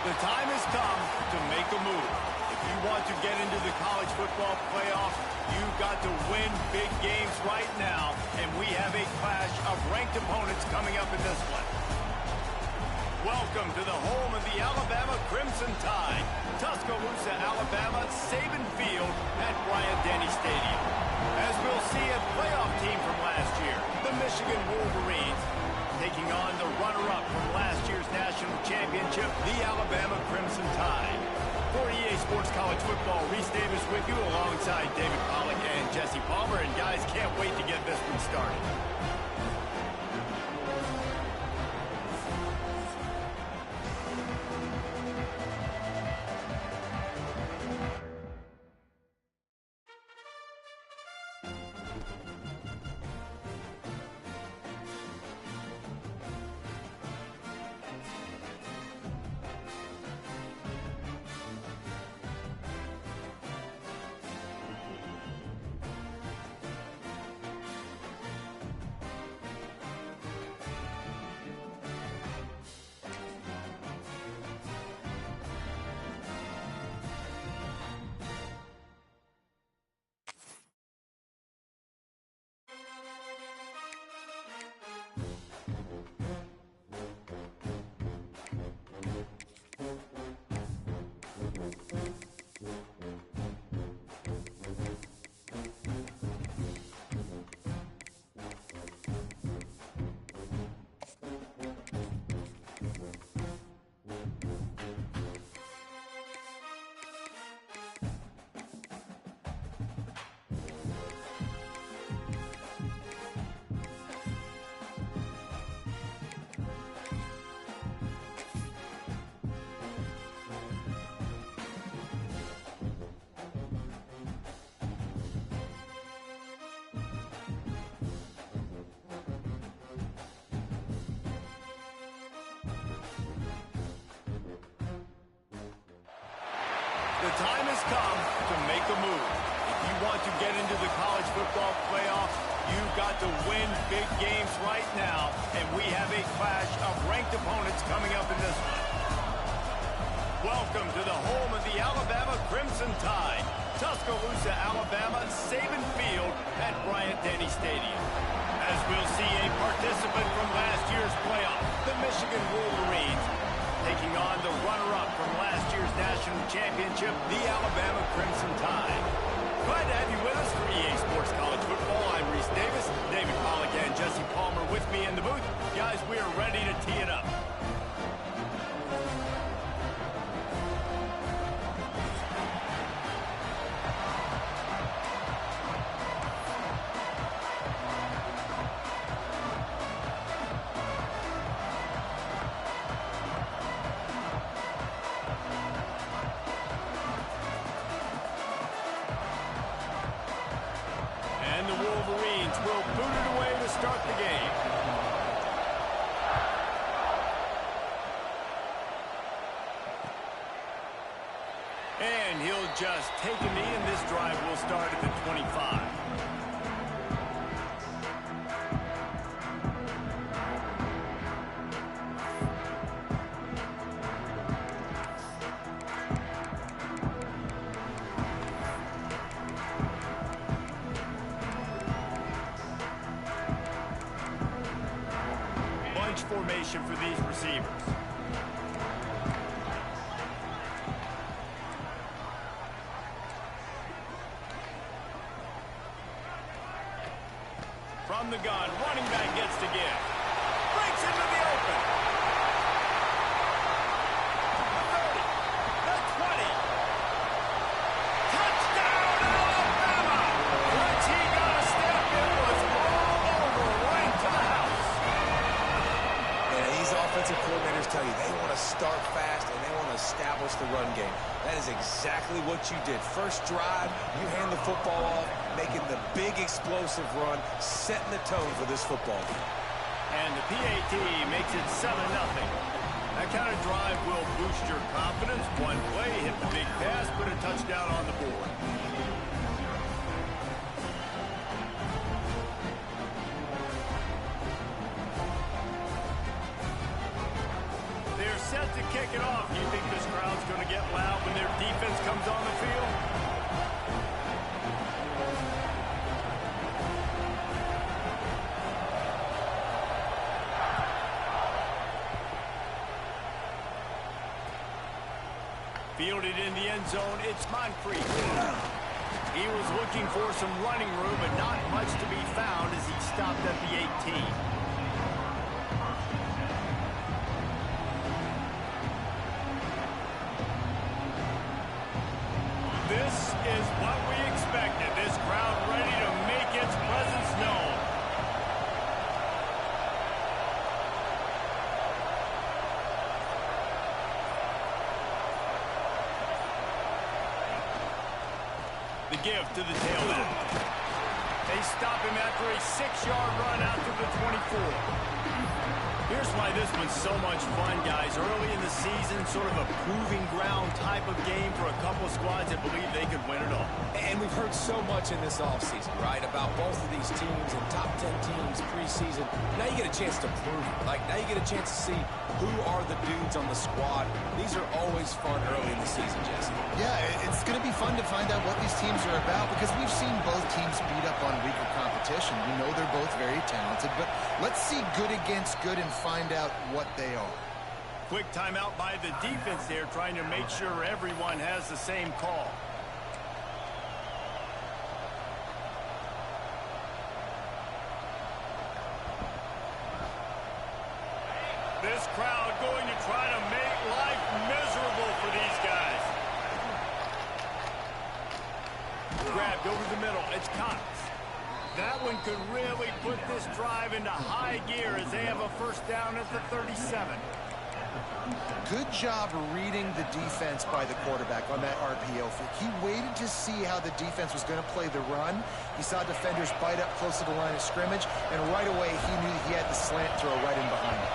The time has come to make a move. If you want to get into the college football playoffs, you've got to win big games right now, and we have a clash of ranked opponents coming up in this one. Welcome to the home of the Alabama Crimson Tide, Tuscaloosa, Alabama, Saban Field at Bryant-Denny Stadium. As we'll see, a playoff team from last year, the Michigan Wolverines, taking on the runner-up from last year's national championship, the Alabama Crimson Tide. For EA Sports College Football, Reese Davis with you alongside David Pollack and Jesse Palmer. And guys, can't wait to get this one started. The time has come to make a move. If you want to get into the college football playoffs, you've got to win big games right now, and we have a clash of ranked opponents coming up in this one. Welcome to the home of the Alabama Crimson Tide, Tuscaloosa, Alabama, Saban Field at Bryant-Denny Stadium. As we'll see, a participant from last year's playoff, the Michigan Wolverines, taking on the runner-up from last year's national championship, the Alabama Crimson Tide. Glad to have you with us for EA Sports College Football. I'm Reese Davis, David Pollack and Jesse Palmer with me in the booth. Guys, we are ready to tee it up. And the Wolverines will boot it away to start the game. And he'll just take a knee, and this drive will start at the 25. Formation for these receivers. From the gun, running back gets to give. Breaks into the open. The 30, the 20. Touchdown, Alabama! Once he got a step, it was all over, right to the house. These offensive coordinators tell you they want to start fast and they want to establish the run game. That is exactly what you did. First drive, you hand the football off, making the big explosive run, setting the tone for this football game. And the PAT makes it 7-0. That kind of drive will boost your confidence. One play, hit the big pass, put a touchdown on the board. Set to kick it off. Do you think this crowd's going to get loud when their defense comes on the field? Fielded in the end zone, it's Moncrief. He was looking for some running room, but not much to be found as he stopped at the 18. This is what we expected. This crowd ready to make its presence known. The give to the tailback. They stop him after a 6-yard run out to the 24. Here's why this one's so much fun, guys. Early in the season, sort of a proving ground type of game for a couple of squads that believe they could win it all. And we've heard so much in this offseason, right, about both of these teams and top 10 teams preseason. Now you get a chance to prove it. Like, now you get a chance to see who are the dudes on the squad. These are always fun early in the season, Jesse. Yeah, it's going to be fun to find out what these teams are about because we've seen both teams beat up on weaker competition. We know they're both very talented, but let's see good against good and find out what they are. Quick timeout by the defense there, trying to make sure everyone has the same call. This crowd going to try to make life miserable for these guys. Grabbed over the middle. It's Cox. That one could really put this drive into high gear as they have a first down at the 37. Good job reading the defense by the quarterback on that RPO flick. He waited to see how the defense was going to play the run. He saw defenders bite up close to the line of scrimmage, and right away he knew he had the slant throw right in behind him.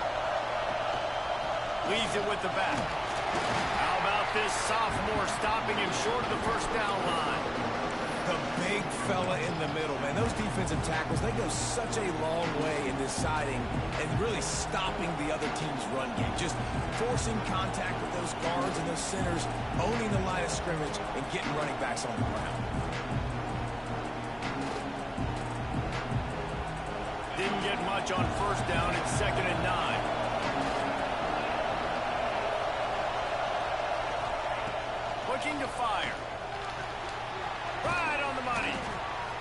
Leaves it with the back. How about this sophomore stopping him short of the first down line? The big fella in the middle, man. Those defensive tackles, they go such a long way in deciding and really stopping the other team's run game. Just forcing contact with those guards and those centers, owning the line of scrimmage, and getting running backs on the ground. Didn't get much on first down. It's 2nd and 9. Looking to fire. Right on the money.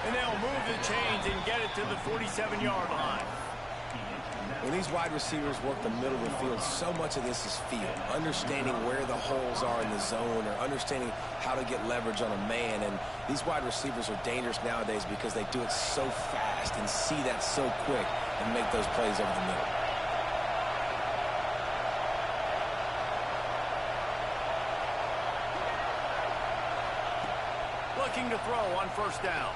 And they'll move the chains and get it to the 47-yard line. When these wide receivers work the middle of the field, so much of this is feel. Understanding where the holes are in the zone or understanding how to get leverage on a man. And these wide receivers are dangerous nowadays because they do it so fast and see that so quick and make those plays over the middle. Looking to throw on first down.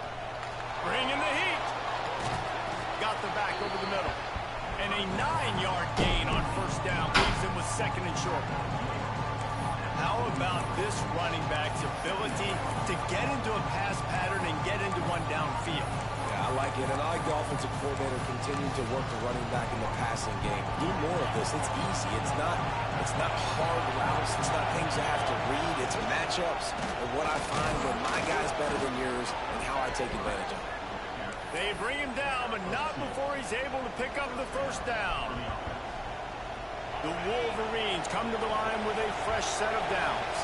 Bringing the heat. Got the back over the middle. And a 9-yard gain on first down leaves him with 2nd and short. How about this running back's ability to get into a pass pattern and get into one downfield? Yeah, I like it. And I like the offensive coordinator continuing to work the running back in the passing game. Do more of this. It's easy. It's not hard routes. It's not things I have to read. It's matchups and what I find when my guy's better than yours and how I take advantage of it. They bring him down, but not before he's able to pick up the first down. The Wolverines come to the line with a fresh set of downs.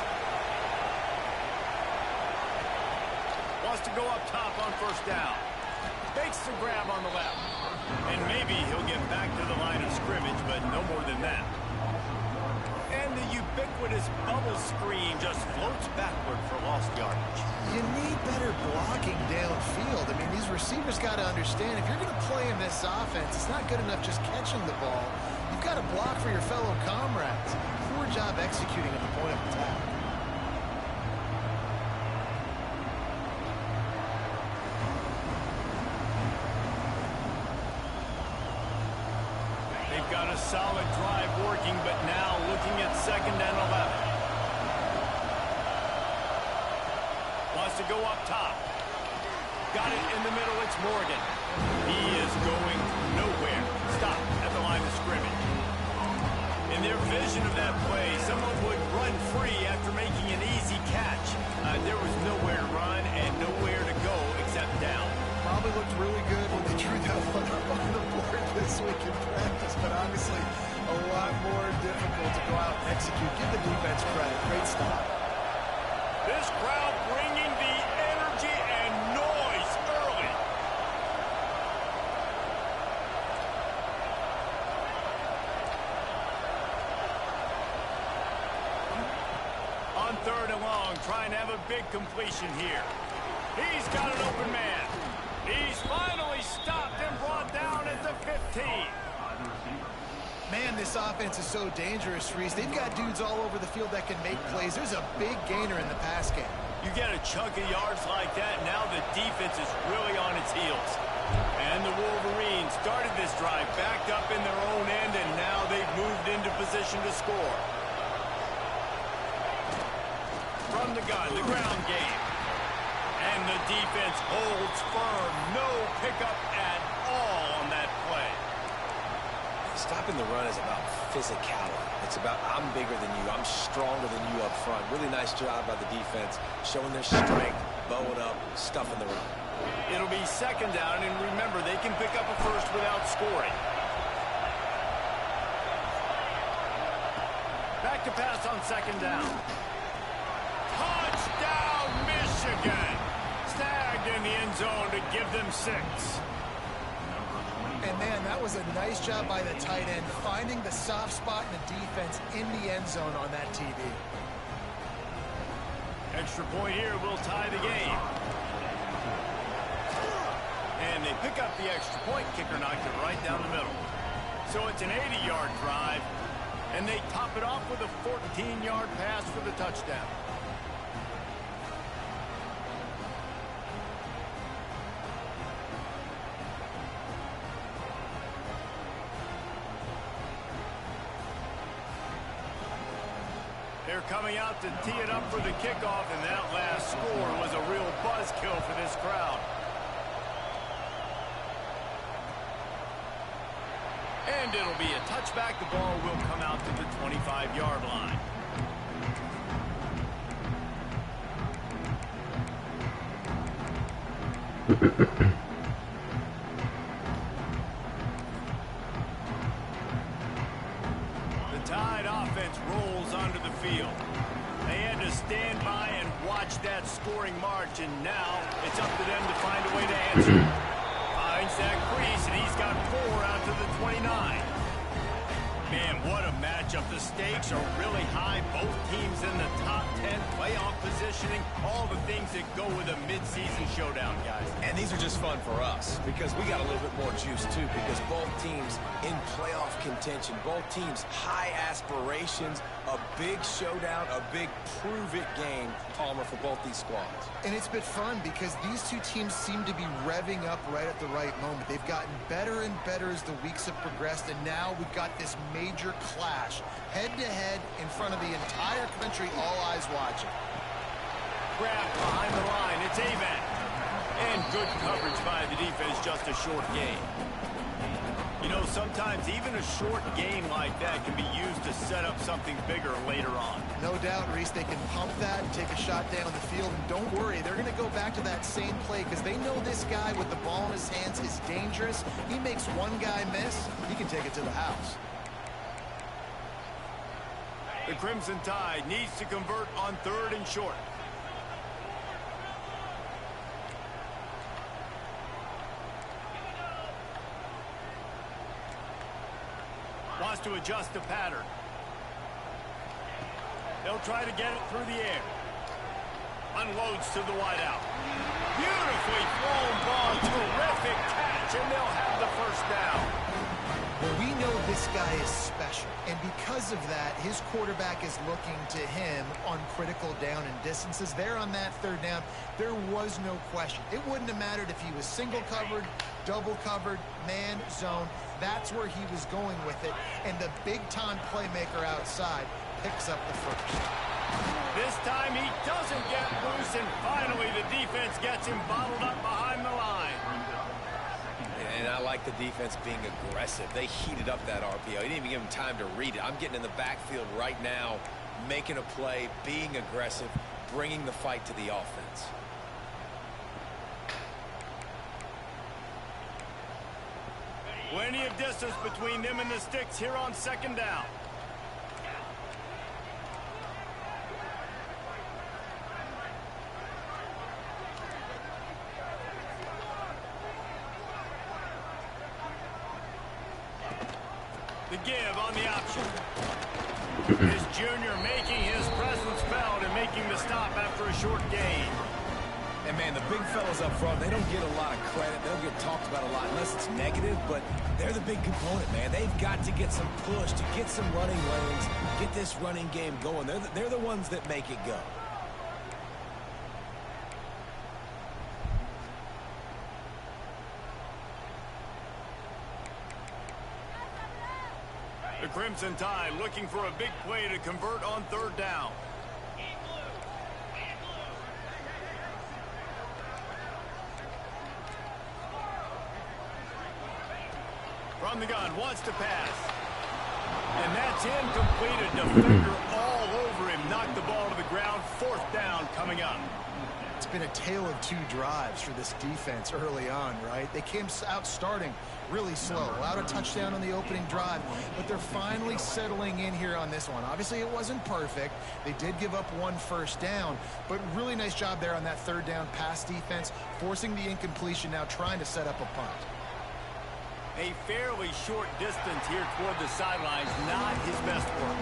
Wants to go up top on first down. Makes the grab on the left. And maybe he'll get back to the line of scrimmage, but no more than that. And the ubiquitous bubble screen just floats backward for lost yardage. You need better blocking downfield. I mean, these receivers got to understand, if you're going to play in this offense, it's not good enough just catching the ball. You've got to block for your fellow comrades. Poor job executing at the point of attack. They've got a solid drive working, but now looking at 2nd and 11. Wants to go up top. Got it in the middle. It's Morgan. He is going nowhere. Stop at the line of scrimmage. In their vision of that play, someone would run free after making an easy catch. There was nowhere to run and nowhere to go except down. Probably looked really good when they drew that one up on the board this week in practice, but obviously a lot more difficult to go out and execute. Give the defense credit. Great stop. This crowd bringing the energy and noise early. On 3rd and long, trying to have a big completion here. He's got an open man. He's finally stopped and brought down at the 15. Man, this offense is so dangerous, Reese. They've got dudes all over the field that can make plays. There's a big gainer in the pass game. You get a chunk of yards like that, now the defense is really on its heels. And the Wolverines started this drive backed up in their own end, and now they've moved into position to score. From the gun, the ground game. And the defense holds firm. No pickup at all on that play. Stopping the run is about physicality. It's about I'm bigger than you. I'm stronger than you up front. Really nice job by the defense, showing their strength, bowing up, stuffing the run. It'll be 2nd down, and remember, they can pick up a first without scoring. Back to pass on 2nd down. Touchdown, Michigan! Snagged in the end zone to give them 6. And, man, that was a nice job by the tight end, finding the soft spot in the defense in the end zone on that TD. Extra point here will tie the game. And they pick up the extra point. Kicker knocked it right down the middle. So it's an 80-yard drive, and they top it off with a 14-yard pass for the touchdown. They're coming out to tee it up for the kickoff, and that last score was a real buzzkill for this crowd. And it'll be a touchback. The ball will come out to the 25-yard line. The Tide offense rolls onto the field. They had to stand by and watch that scoring march, and now it's up to them to find a way to answer. Finds that crease, and he's got 4 out to the 29. Man, what a matchup. The stakes are really high. Both teams in the top 10, playoff positioning, all the things that go with a midseason showdown, guys. And these are just fun for us because we got a little bit more juice, too, because both teams in playoff contention, both teams high aspirations, a big showdown, a big prove-it game, Palmer, for both these squads. And it's been fun because these two teams seem to be revving up right at the right moment. They've gotten better and better as the weeks have progressed, and now we've got this major clash, head-to-head in front of the entire country, all eyes watching. Grab behind the line, it's Aven. And good coverage by the defense, just a short gain. You know, sometimes even a short gain like that can be used to set up something bigger later on. No doubt, Reese, they can pump that and take a shot down the field. And don't worry, they're going to go back to that same play because they know this guy with the ball in his hands is dangerous. He makes one guy miss, he can take it to the house. The Crimson Tide needs to convert on 3rd and short. Wants to adjust the pattern. They'll try to get it through the air. Unloads to the wideout. Beautifully thrown ball. Terrific catch, and they'll have the first down. Well, we know this guy is special, and because of that, his quarterback is looking to him on critical down and distances. There on that 3rd down, there was no question. It wouldn't have mattered if he was single covered, double covered, man, zone. That's where he was going with it, and the big-time playmaker outside picks up the first. This time he doesn't get loose, and finally the defense gets him bottled up behind the line. And I like the defense being aggressive. They heated up that RPO. He didn't even give him time to read it. I'm getting in the backfield right now, making a play, being aggressive, bringing the fight to the offense. Plenty of distance between them and the sticks here on second down. The give on the option. This junior making his presence felt and making the stop after a short gain. And, man, the big fellas up front, they don't get a lot of credit. They don't get talked about a lot unless it's negative, but they're the big component, man. They've got to get some push, to get some running lanes, get this running game going. They're the ones that make it go. The Crimson Tide looking for a big play to convert on third down. From the gun, wants to pass. And that's incomplete. A defender all over him. Knocked the ball to the ground. Fourth down coming up. It's been a tale of two drives for this defense early on, right? They came out starting really slow, allowed a touchdown on the opening drive, but they're finally settling in here on this one. Obviously, it wasn't perfect. They did give up one first down, but really nice job there on that third down pass defense, forcing the incompletion, now trying to set up a punt. A fairly short distance here toward the sidelines, not his best work.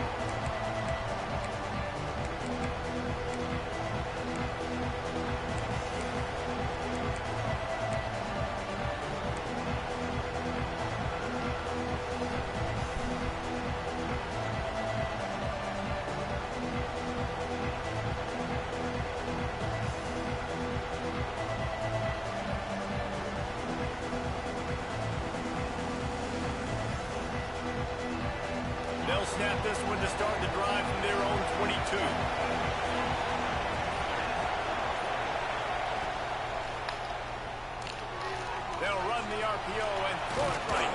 They'll snap this one to start the drive from their own 22. They'll run the RPO and throw it right.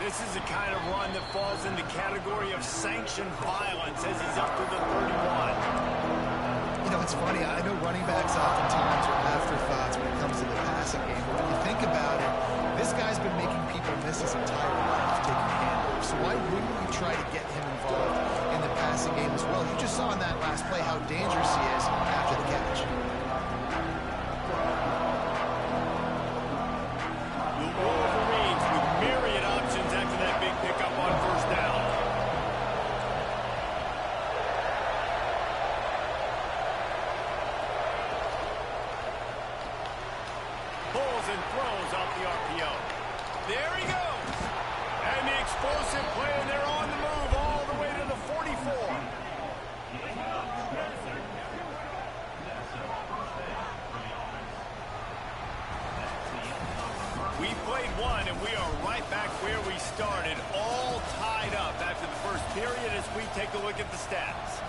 This is the kind of run that falls in the category of sanctioned violence as he's up to the 31. You know, it's funny. I know running backs oftentimes are afterthoughts when it comes to the passing game, but when you think about it, this guy's been making people miss his entire life taking handoffs. So why wouldn't you try to get him involved in the passing game as well? You just saw in that last play how dangerous he is after the catch. The Wolverines with myriad options after that big pickup on first down. Pulls and throws off the RPO. There he goes. And the explosive play, and they're on the move all the way to the 44. We played one, and we are right back where we started, all tied up after the first period as we take a look at the stats.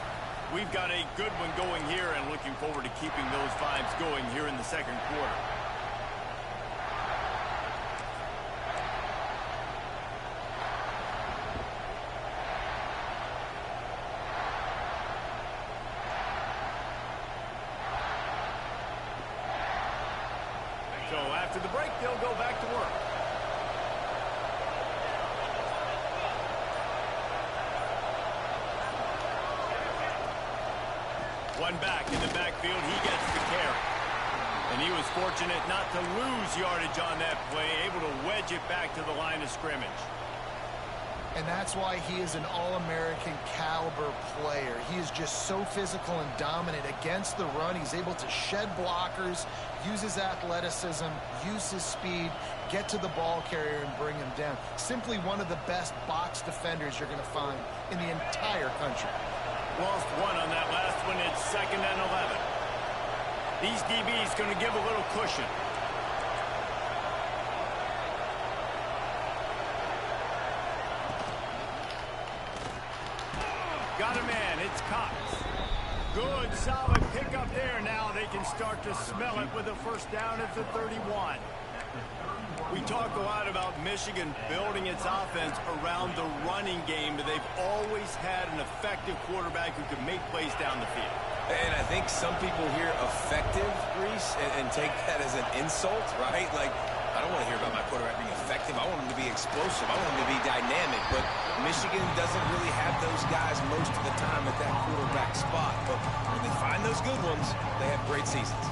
We've got a good one going here and looking forward to keeping those vibes going here in the second quarter. So after the break, they'll go back to work. One back in the backfield, he gets the carry. And he was fortunate not to lose yardage on that play, able to wedge it back to the line of scrimmage. And that's why he is an All-American caliber player. He is just so physical and dominant against the run. He's able to shed blockers, use his athleticism, use his speed, get to the ball carrier and bring him down. Simply one of the best box defenders you're going to find in the entire country. Lost one on that last one. It's 2nd and 11. These DBs going to give a little cushion. Got a man. It's Cox. Good, solid pickup there. Now they can start to smell it with a first down at the 31. We talk a lot about Michigan building its offense around the running game, but they've always had an effective quarterback who can make plays down the field. And I think some people hear effective, Reese, and take that as an insult, right? Like, I don't want to hear about my quarterback being effective. I want him to be explosive. I want him to be dynamic. But Michigan doesn't really have those guys most of the time at that quarterback spot. But when they find those good ones, they have great seasons.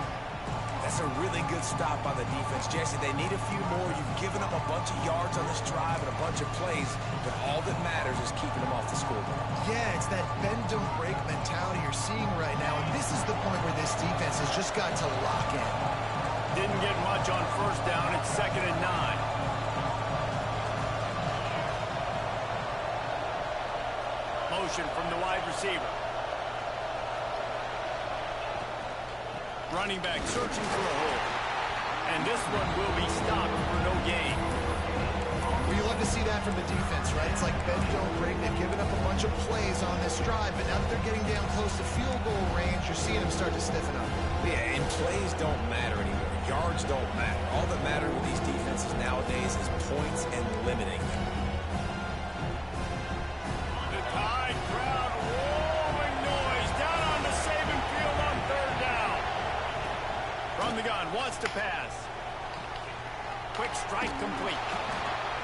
That's a really good stop by the defense. Jesse, they need a few more. You've given up a bunch of yards on this drive and a bunch of plays, but all that matters is keeping them off the scoreboard. Yeah, it's that bend, don't break mentality you're seeing right now, and this is the point where this defense has just got to lock in. Didn't get much on first down. It's 2nd and 9. Motion from the wide receiver. Running back searching for a hole. And this one will be stopped for no gain. Well, you love to see that from the defense, right? It's like bend, don't break. They've given up a bunch of plays on this drive, but now that they're getting down close to field goal range, you're seeing them start to stiffen up. Yeah, and plays don't matter anymore. Yards don't matter. All that matters with these defenses nowadays is points and limiting them. The Tide crowd roaring noise down on the Saban field on 3rd down. From the gun, wants to pass. Quick strike complete.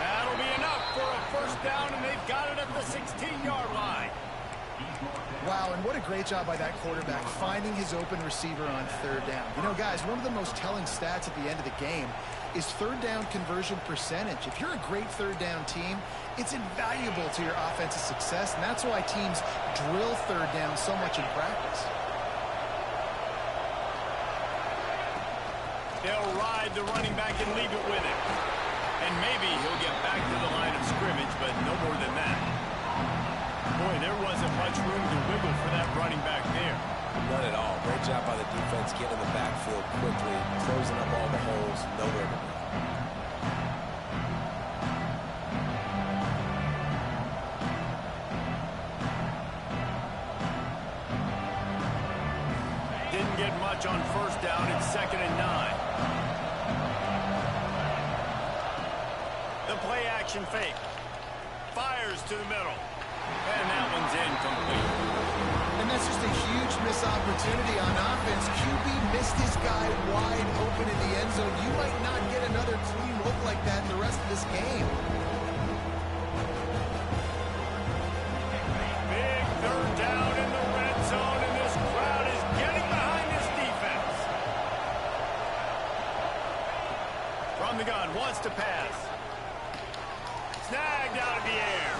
That'll be enough for a first down, and they've got it at the 16-yard line. Wow, and what a great job by that quarterback finding his open receiver on 3rd down. You know, guys, one of the most telling stats at the end of the game is 3rd down conversion percentage. If you're a great 3rd down team, it's invaluable to your offensive success, and that's why teams drill 3rd down so much in practice. They'll ride the running back and leave it with him. And maybe he'll get back to the line of scrimmage, but no more than that. Boy, there wasn't much room to wiggle for that running back there. None at all. Great job by the defense getting in the backfield quickly, closing up all the holes, nowhere to go. Didn't get much on first down. It's 2nd and 9. The play action fake. Fires to the middle. And that one's incomplete. And that's just a huge missed opportunity on offense. QB missed his guy wide open in the end zone. You might not get another clean look like that in the rest of this game. Big 3rd down in the red zone, and this crowd is getting behind this defense. From the gun, wants to pass. Snagged out of the air.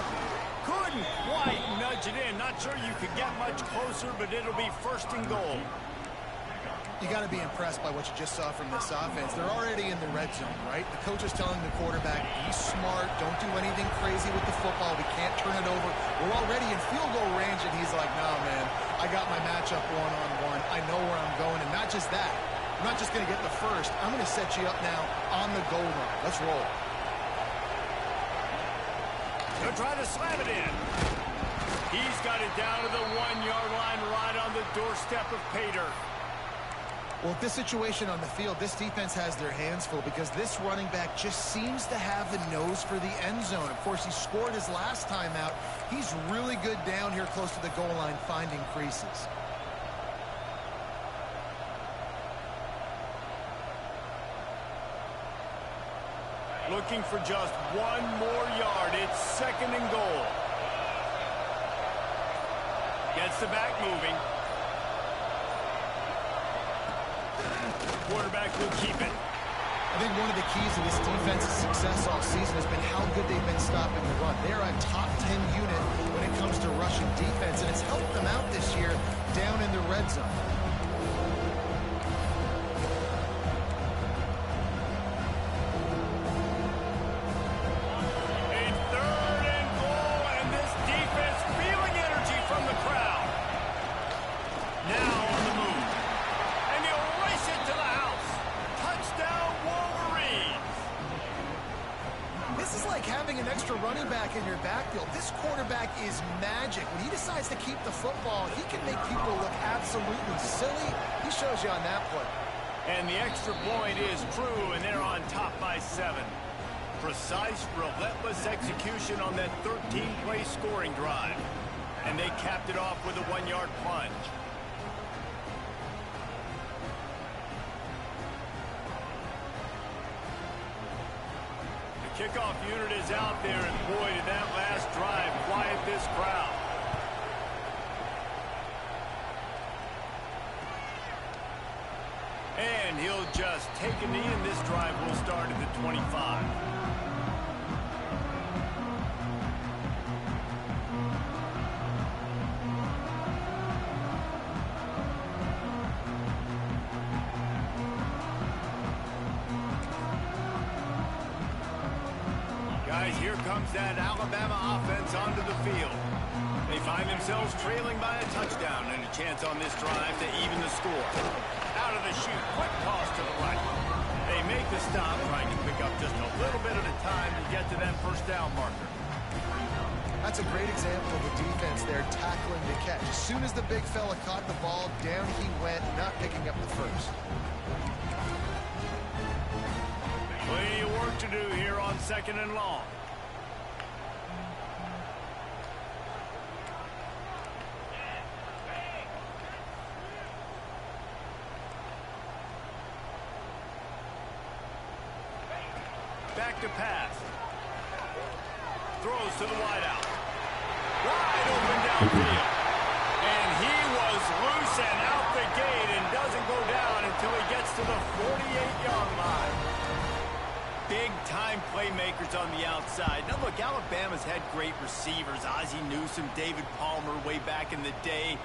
Couldn't quite nudge it in. Not sure you could get much closer, but it'll be 1st and goal. You got to be impressed by what you just saw from this offense. They're already in the red zone, right? The coach is telling the quarterback, be smart, don't do anything crazy with the football. We can't turn it over. We're already in field goal range, and he's like, no, man, I got my matchup one-on-one. I know where I'm going, and not just that. I'm not just going to get the first. I'm going to set you up now on the goal line. Let's roll. They'll try to slam it in. He's got it down to the 1-yard line right on the doorstep of Pater. Well, with this situation on the field, this defense has their hands full because this running back just seems to have the nose for the end zone. Of course, he scored his last time out. He's really good down here close to the goal line finding creases. Looking for just 1 more yard. It's 2nd and goal. Gets the back moving. Quarterback will keep it. I think one of the keys to this defense's success all season has been how good they've been stopping the run. They're a top 10 unit when it comes to rushing defense, and it's helped them out this year down in the red zone. Running back in your backfield. This quarterback is magic. When he decides to keep the football, he can make people look absolutely silly. He shows you on that play. And the extra point is true, and they're on top by by 7. Precise, relentless execution on that 13-play scoring drive. And they capped it off with a 1-yard plunge. The kickoff unit is out there, and boy, did that last drive quiet this crowd. And he'll just take a knee, and this drive will start at the 25. Guys, here comes that Alabama offense onto the field. They find themselves trailing by a touchdown and a chance on this drive to even the score. Out of the chute, quick toss to the right. They make the stop, trying to pick up just a little bit at a time to get to that first down marker. That's a great example of the defense there tackling the catch. As soon as the big fella caught the ball, down he went, not picking up the first. Plenty of work to do here on 2nd and long. Back to pass. Throws to the wideout. Wide open downfield. And he was loose and out the gate and doesn't go down until he gets to the 48-yard line. Big-time playmakers on the outside. Now, look, Alabama's had great receivers. Ozzie Newsome, David Palmer way back in the day.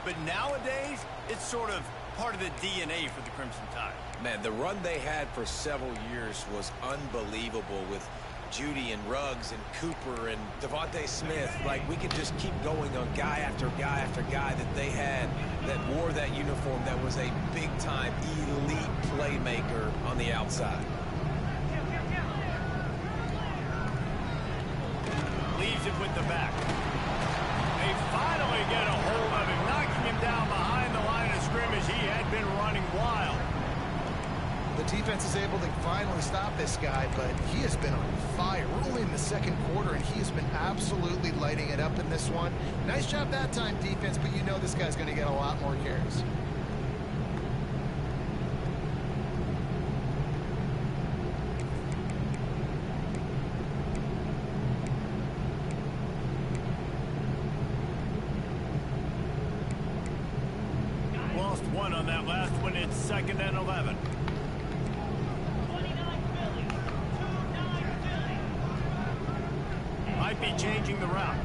But nowadays, it's sort of part of the DNA for the Crimson Tide. Man, the run they had for several years was unbelievable with Judy and Ruggs and Cooper and Devontae Smith. Like, we could just keep going on guy after guy after guy that they had that wore that uniform that was a big-time elite playmaker on the outside. Leaves it with the back. They finally get a hold of him, knocking him down behind the line of scrimmage. He had been running wild. The defense is able to finally stop this guy, but he has been on fire. We're only in the 2nd quarter, and he has been absolutely lighting it up in this one. Nice job that time, defense, but you know this guy's going to get a lot more carries. Lost one on that last one. It's 2nd and 11. Might be changing the route.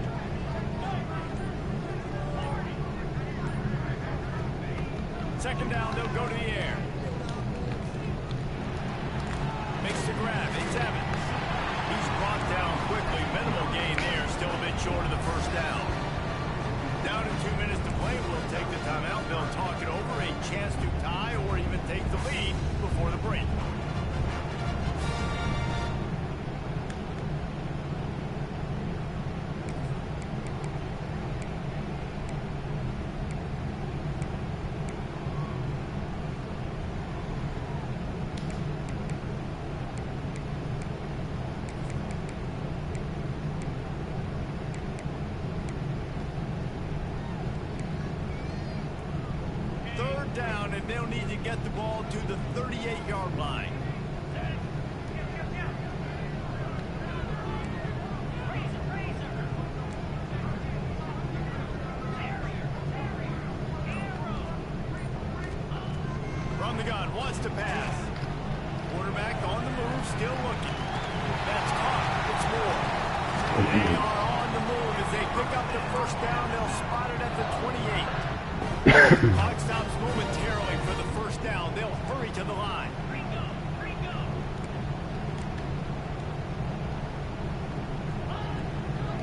Second down, they'll go to the air. Makes the grab. It's Evans. He's brought down quickly. Minimal gain there. Still a bit short of the first down. Down to 2 minutes to play. We'll take the timeout. They'll talk it over. A chance to tie or even take the lead before the break. Down, and they'll need to get the ball to the 38-yard line. From the gun, wants to pass. Quarterback on the move, still looking. That's caught. It's more. They are on the move as they pick up the first down. They'll spot it at the 28. Clock stops momentarily for the first down. They'll hurry to the line.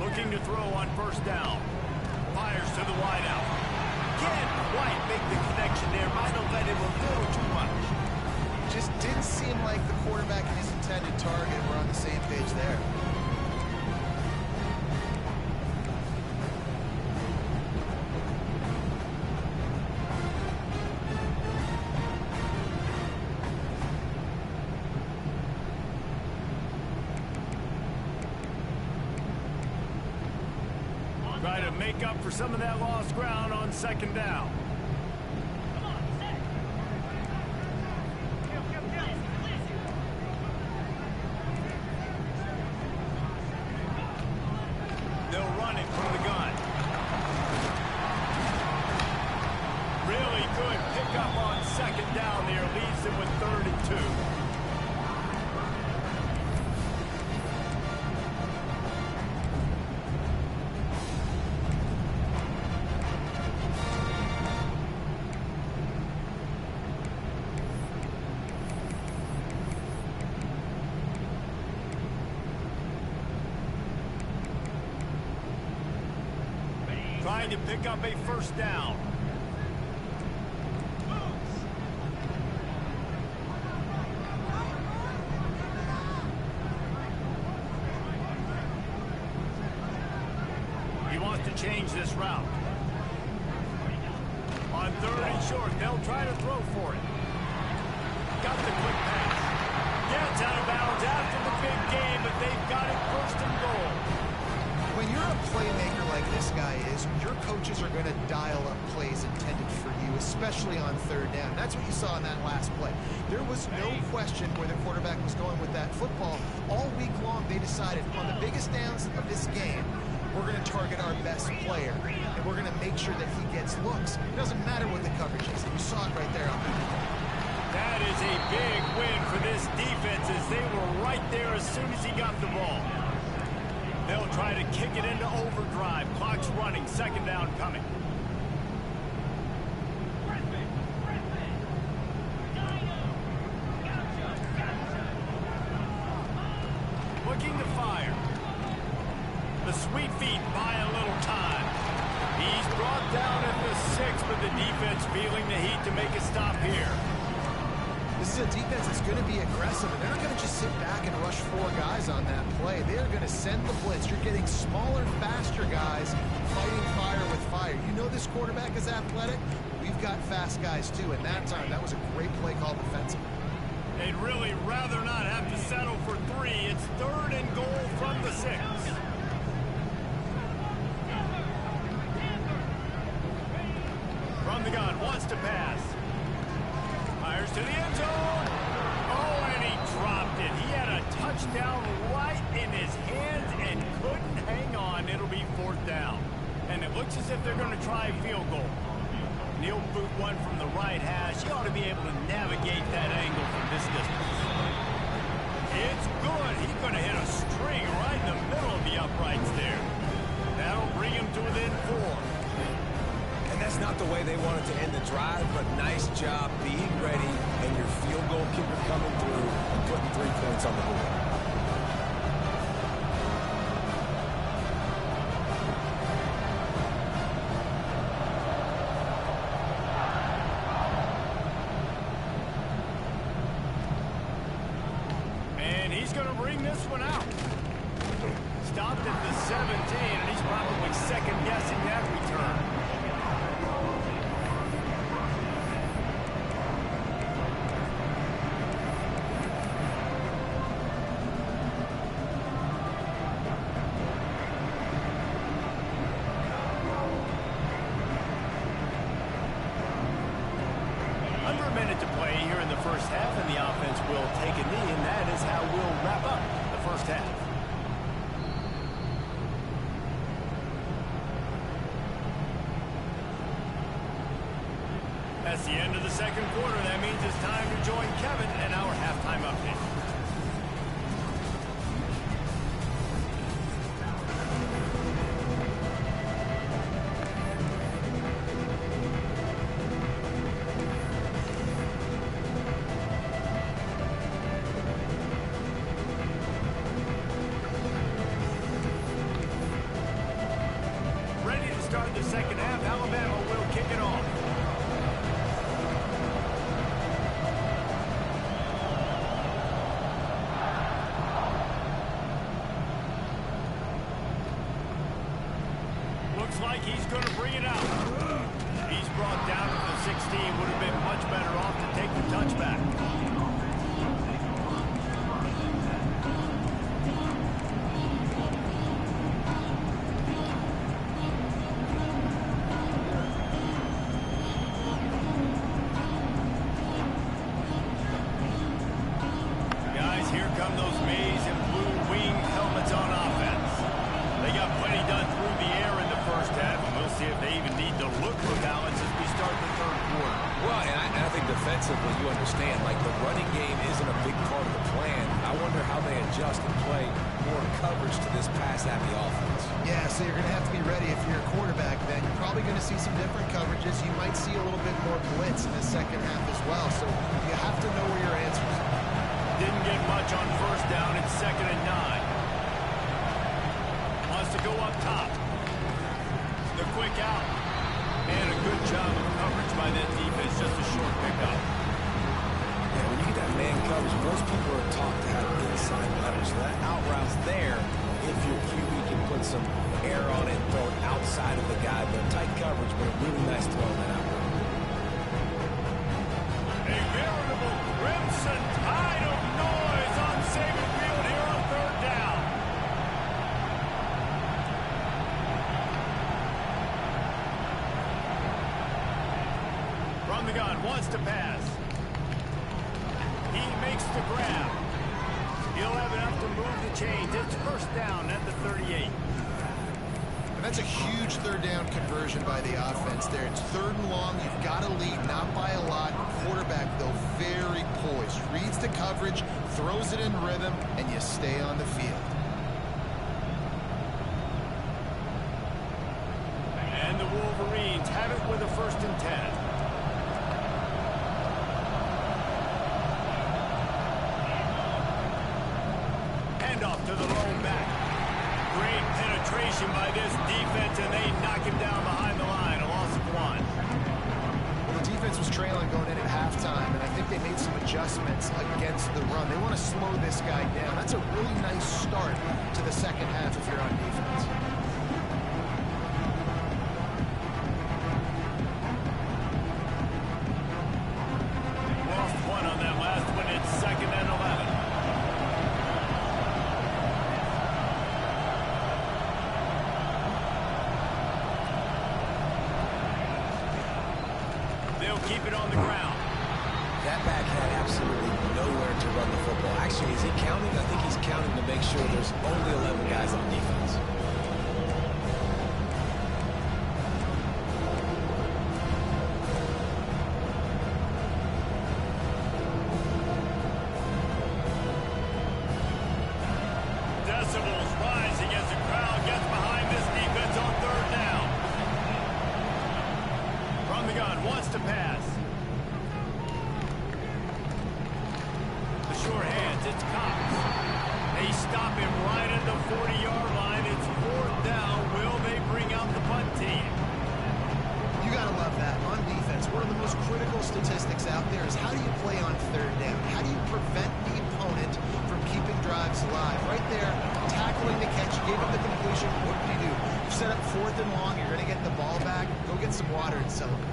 Looking to throw on first down. Fires to the wideout. Can't quite make the connection there. Might have led him a little too much. Just didn't seem like the quarterback and his intended target were on the same page there. Try to make up for some of that lost ground on second down. They'll run it from the gun. Really good pickup on second down there. Leaves them with 3rd and 2. Trying to pick up a 1st down. He wants to change this route. On 3rd and short, they'll try to throw for it. Got the quick pass. Gets out of bounds after the big game, but they've got it 1st and goal. When you're a playmaker like this guy is, your coaches are going to dial up plays intended for you, especially on 3rd down. That's what you saw in that last play. There was no question where the quarterback was going with that football. All week long, they decided on the biggest downs of this game, we're going to target our best player, and we're going to make sure that he gets looks. It doesn't matter what the coverage is. You saw it right there. That is a big win for this defense as they were right there as soon as he got the ball. They'll try to kick it into overdrive. Clock's running. 2nd down coming. Looking to fire. The sweet feet buy a little time. He's brought down at the 6, but the defense feeling the heat to make a stop here. This is a defense that's going to be aggressive, and they're not going to just sit back and rush 4 guys on that play. They are going to send the blitz. You're getting smaller, faster guys fighting fire with fire. You know this quarterback is athletic. We've got fast guys, too, and that time, that was a great play call defensively. They'd really rather not have to settle for 3. It's 3rd and goal from the 6. From the gun, wants to pass. Fires to the end zone. Oh, and he dropped it. He had a touchdown right in his hands and couldn't hang on. It'll be 4th down. And it looks as if they're going to try a field goal. And he'll boot one from the right hash. He ought to be able to navigate that angle from this distance. It's good. He's going to hit a string right in the middle of the uprights there. That'll bring him to within 4. And that's not the way they wanted to end the drive, but nice job being ready and your field goal kicker coming through and putting 3 points on the board. And he's going to bring this one out. Stopped at the 17, and he's probably second-guessing that return. Under a minute to play here in the first half, and the offense will take a knee, and that is how we'll wrap up the first half. That's the end of the second quarter. That means it's time to join Kevin in our halftime update. Ready to start the second half. Alabama will kick it off. Looks like he's going to bring it out. He's brought down to the 16. Would have been much better off to take the touchback. come those maize and blue wing helmets on offense. They got plenty done through the air in the first half, and we'll see if they even need to look for balance as we start the third quarter. Well, and I think defensively, you understand, like the running game isn't a big part of the plan. I wonder how they adjust and play more coverage to this pass-happy offense. Yeah, so you're going to have to be ready if you're a quarterback then. You're probably going to see some different coverages. You might see a little bit more blitz in the second half as well, so you have to know where your answers are. Didn't get much on first down. It's 2nd and 9. Wants to go up top. The quick out. And a good job of coverage by that defense. Just a short pickup. Yeah, when you get that man coverage, most people are taught to have inside leverage. So that out route's there if your QB can put some air on it and throw it outside of the guy. But tight coverage, but a really nice throw on that out route. A veritable crimson tide of noise on Saban Field here on third down. From the gun, wants to pass. He makes the grab. He'll have enough to move the chains. It's first down at the 38. And that's a huge third down conversion by the offense there. It's 3rd and long. You've got to lead, not by a lot. Quarterback, though, very poised. Reads the coverage, throws it in rhythm, and you stay on the field. And the Wolverines have it with a 1st and 10. Off to the lone back. Great penetration by this defense, and they knock him down behind the line. A loss of 1. Well, the defense was trailing going in at halftime, and I think they made some adjustments against the run. They want to slow this guy down. That's a really nice start to the second half if you're on defense. Lost 1 on that last one. It's 2nd and 11. Keep it on the ground. That back had absolutely nowhere to run the football. Actually, is he counting? I think he's counting to make sure there's only 11 guys on defense. Decibels rising as the crowd gets behind this defense on third down. From the gun, wants to pass. Short hands, it's Cox. They stop him right at the 40-yard line. It's 4th down. Will they bring out the punt team? You got to love that. On defense, one of the most critical statistics out there is how do you play on third down? How do you prevent the opponent from keeping drives alive? Right there, tackling the catch, gave him the completion. What do? You set up 4th and long. You're going to get the ball back. Go get some water and celebrate.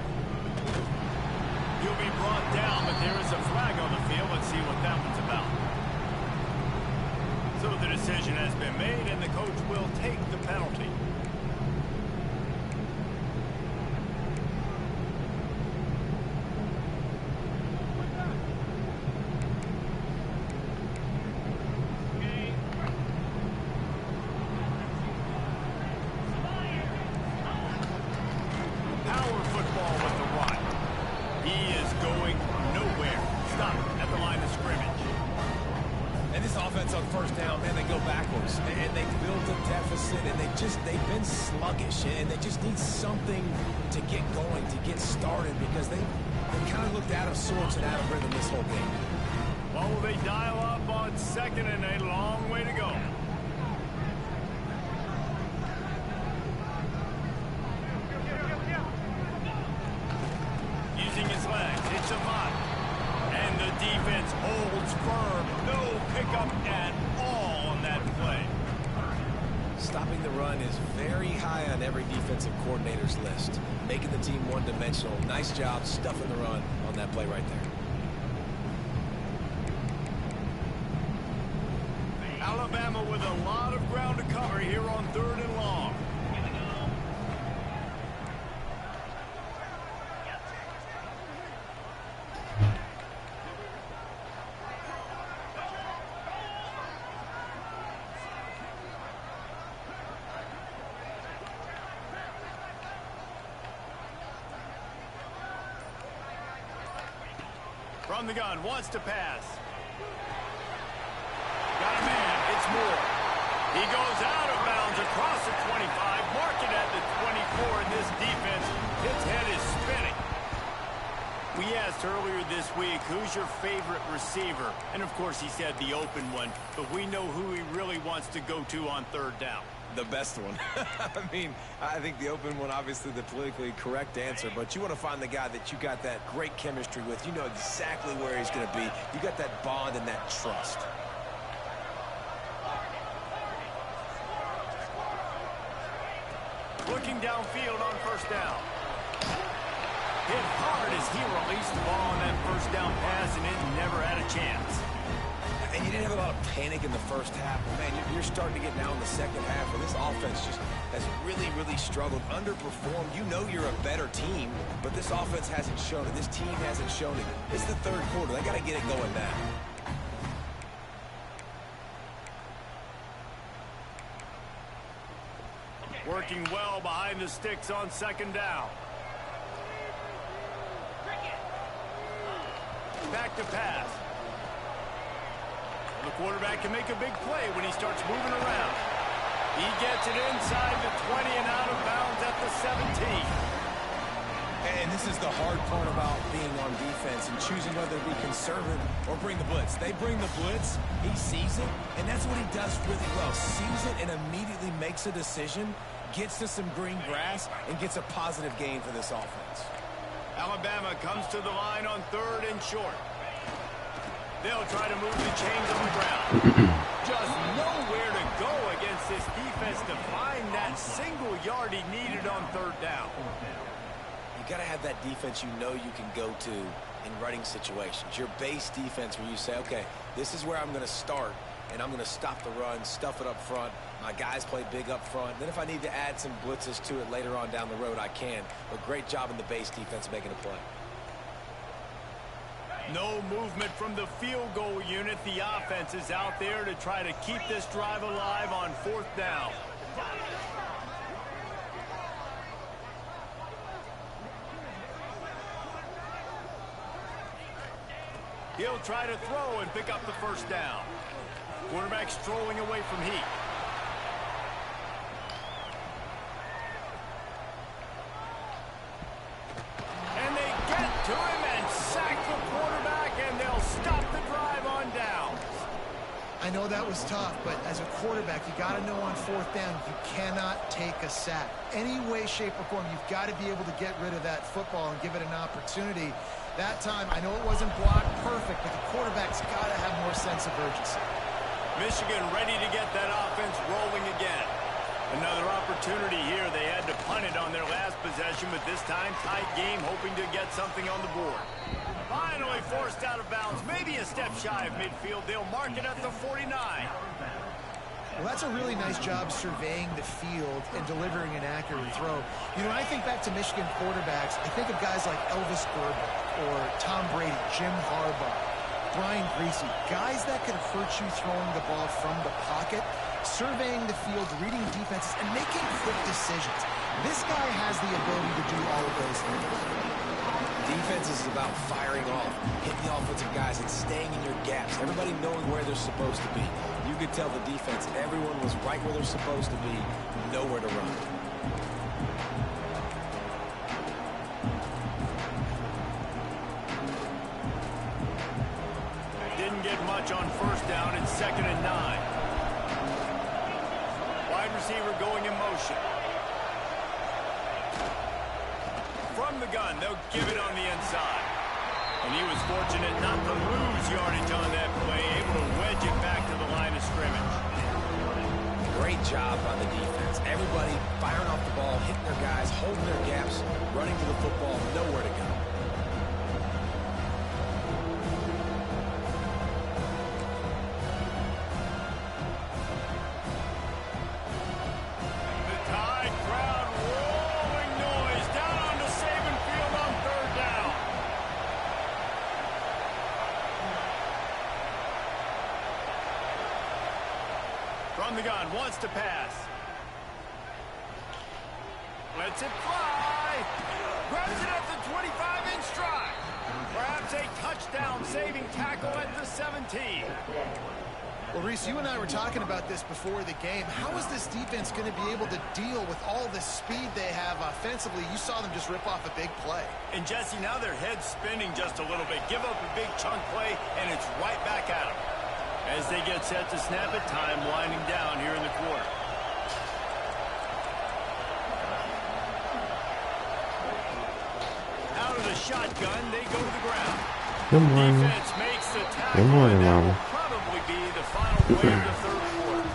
He'll be brought down, but there is a flag on the field. Let's see what that one's about. So the decision has been made, and the coach will take the penalty. Power football with the run. He is going nowhere. Stop at the line of scrimmage. And this offense on first down, man, they go backwards. And they built a deficit, and they've been sluggish. And they just need something to get going, to get started, because they kind of looked out of sorts and out of rhythm this whole game. Well, will they dial up on 2nd and a long way to go? Using his legs, it's a lot. And the defense holds firm. No pickup at all on that play. Stopping the run is very high on every defensive coordinator's list. Making the team one-dimensional. Nice job stuffing the run on that play right there. Alabama with a lot of ground to cover here on 3rd and long. From the gun, wants to pass. Got a man, it's Moore. He goes out of bounds across the 25, marking at the 24, and this defense, its head is spinning. We asked earlier this week, who's your favorite receiver? And of course he said the open one, but we know who he really wants to go to on third down. The best one. I mean, I think the open one, obviously the politically correct answer, but you want to find the guy that you got that great chemistry with. You know exactly where he's going to be. You got that bond and that trust. Looking downfield on first down. Hit hard as he released the ball on that first down pass, and it never had a chance. And you didn't have a lot of panic in the first half. Man, you're starting to get now in the second half where this offense just has really, really struggled, underperformed. You know you're a better team, but this offense hasn't shown it. This team hasn't shown it. It's the third quarter. They got to get it going now. Working well behind the sticks on second down. Back to pass. The quarterback can make a big play when he starts moving around. He gets it inside the 20 and out of bounds at the 17. And this is the hard part about being on defense and choosing whether to be conservative or bring the blitz. They bring the blitz, he sees it, and that's what he does really well. Sees it and immediately makes a decision, gets to some green grass, and gets a positive gain for this offense. Alabama comes to the line on third and short. They'll try to move the chains on the ground. Just nowhere to go against this defense to find that single yard he needed on third down. You got to have that defense you know you can go to in running situations. Your base defense where you say, okay, this is where I'm going to start, and I'm going to stop the run, stuff it up front. My guys play big up front. Then if I need to add some blitzes to it later on down the road, I can. But great job in the base defense making a play. No movement from the field goal unit. The offense is out there to try to keep this drive alive on fourth down. He'll try to throw and pick up the first down. Quarterback strolling away from heat. And they get to him and sack the quarterback, and they'll stop the drive on downs. I know that was tough, but as a quarterback, you got to know on fourth down, you cannot take a sack. Any way, shape, or form, you've got to be able to get rid of that football and give it an opportunity. That time, I know it wasn't blocked perfect, but the quarterback's got to have more sense of urgency. Michigan ready to get that offense rolling again. Another opportunity here. They had to punt it on their last possession, but this time, tight game, hoping to get something on the board. Finally forced out of bounds, maybe a step shy of midfield. They'll mark it at the 49. Well, that's a really nice job surveying the field and delivering an accurate throw. You know, when I think back to Michigan quarterbacks, I think of guys like Elvis Grbac or Tom Brady, Jim Harbaugh, Brian Griese, guys that could hurt you throwing the ball from the pocket, surveying the field, reading defenses, and making quick decisions. This guy has the ability to do all of those things. Defense is about firing off, hitting the offensive guys, and staying in your gaps. Everybody knowing where they're supposed to be. You could tell the defense, everyone was right where they're supposed to be, nowhere to run. Didn't get much on first down. It's 2nd and 9. Wide receiver going in motion. From the gun, they'll give it on the inside. And he was fortunate not to lose yardage on that play, able to wedge it back to the line of scrimmage. Great job by the defense. Everybody firing off the ball, hitting their guys, holding their gaps, running to the football, nowhere to go. From the gun, wants to pass. Lets it fly. Grabs it at the 25 in stride. Perhaps It's a touchdown-saving tackle at the 17. Well, Reese, you and I were talking about this before the game. How is this defense going to be able to deal with all the speed they have offensively? You saw them just rip off a big play. And, Jesse, now their head's spinning just a little bit. Give up a big chunk play, and it's right back at them. As they get set to snap it, time winding down here in the quarter. Out of the shotgun, they go to the ground. Good morning. Defense makes the tackle. Good morning, Mama. Probably be the final play of the third quarter.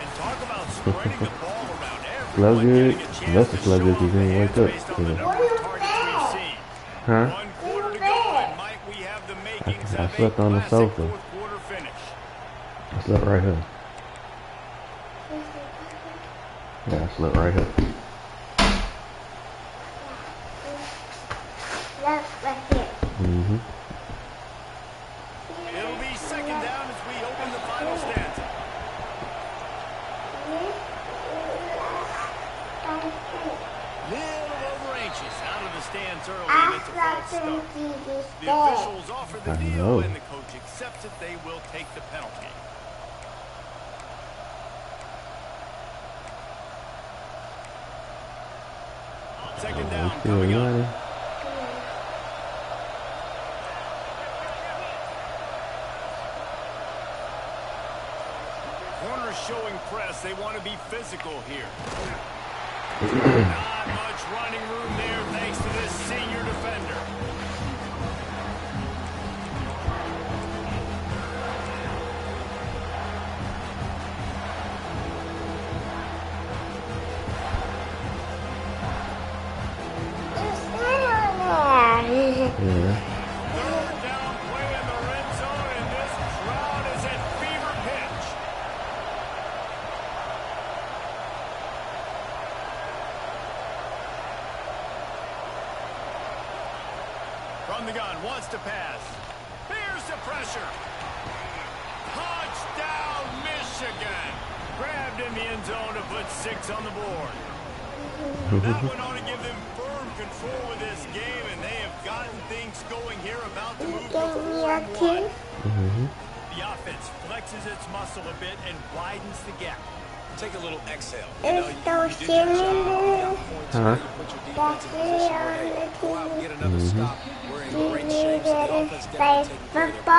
And talk about spreading the ball around. Love Everyone you. getting a chance That's to a love show you. off You their didn't hands wake up. based on the number of targets we've seen. Huh? 1 quarter to go, and might we have the makings I of a slept on the classic sofa. fourth quarter finish. I slept right here. Yeah, I slept right here. Mm-hmm. It'll be second down as we open the final stanza. Little over anxious, out of the stands early, and it's a false start. The officials offer the deal, and the coach accepts it. They will take the penalty. Second down coming up. Corners showing press. They want to be physical here. Not much running room there thanks to this senior defender. Yeah. Third down play in the red zone, and this crowd is at fever pitch. From the gun, wants to pass. Here's the pressure. Touchdown, Michigan. Grabbed in the end zone to put 6 on the board. That one ought to give them firm control of this game, and they have gotten things going here, about to move to 4-1. The offense flexes its muscle a bit and widens the gap. Take a little exhale. You know, you did your job. You put your defense in position where, hey, go out and get another stop. We're in great shape, so the offense got to take care of their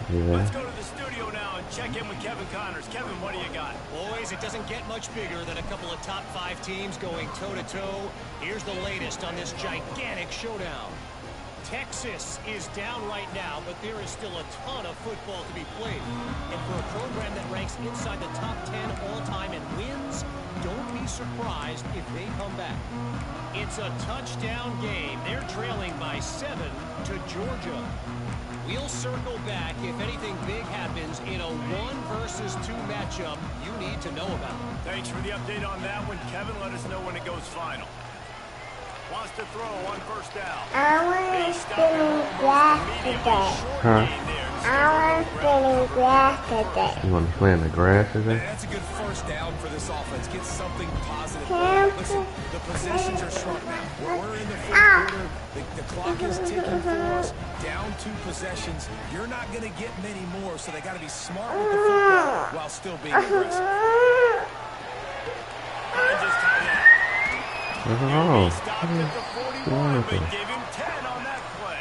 business. Let's go to the studio now and check in with Kevin Connors. Kevin, what do you got? Boys, it doesn't get much bigger than a couple of top 5 teams going toe-to-toe. Here's the latest on this gigantic showdown. Texas is down right now, but there is still a ton of football to be played. And for a program that ranks inside the top 10 all-time in wins, don't be surprised if they come back. It's a touchdown game. They're trailing by 7 to Georgia. We'll circle back if anything big happens in a 1-versus-2 matchup you need to know about. Thanks for the update on that one, Kevin. Let us know when it goes final. Wants to throw on first down. I was feeling grass today. You want to play in the grass today? That's a good first down for this offense. Get something positive. Listen, the possessions are shrunk now. We're in the fourth quarter. The clock is ticking for us. Down 2 possessions. You're not going to get many more, so they got to be smart with the football while still being aggressive. Oh, Stopped at the 41, but gave him 10 on that play.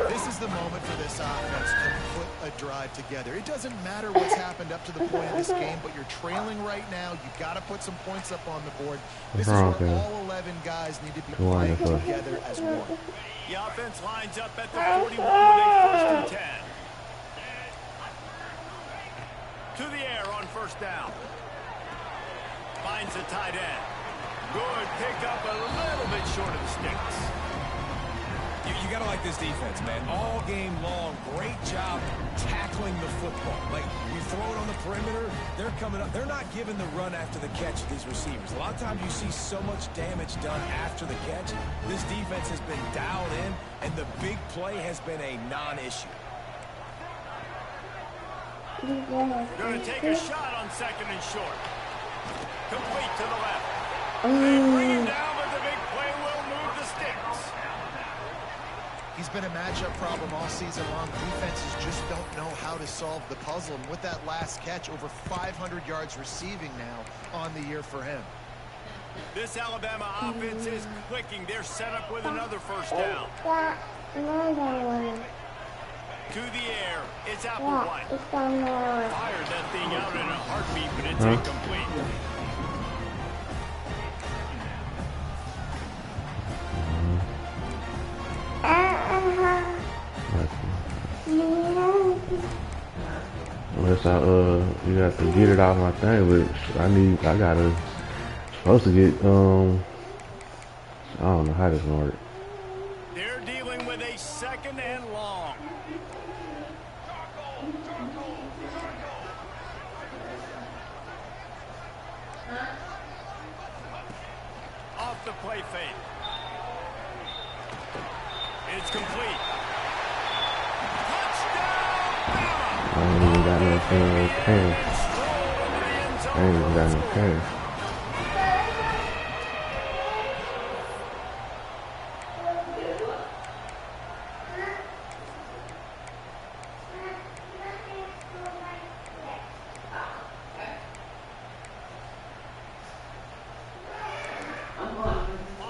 This is the moment for this offense to put a drive together. It doesn't matter what's happened up to the point of this game, but you're trailing right now. You've got to put some points up on the board. This is where all 11 guys need to be playing together as one. The offense lines up at the 41 with a 1st and 10. To the air on first down. Finds the tight end. Good pickup, a little bit short of the sticks. You got to like this defense, man. All game long, great job tackling the football. Like, you throw it on the perimeter, they're coming up. They're not giving the run after the catch to these receivers. A lot of times you see so much damage done after the catch. This defense has been dialed in, and the big play has been a non-issue. Going to take a shot on 2nd and short. Complete to the left. They bring him down, but the big play will move the sticks. He's been a matchup problem all season long. Defenses just don't know how to solve the puzzle. And with that last catch, over 500 yards receiving now on the year for him. This Alabama offense is clicking. They're set up with another first down. To the air, it's Applewhite. Fired that thing out in a heartbeat, but it's incomplete. Unless you have to get it off my thing, but supposed to get, I don't know how this works. They're dealing with a second and long. Off the play fake. It's complete. I ain't even got no pass. I ain't even got no pass.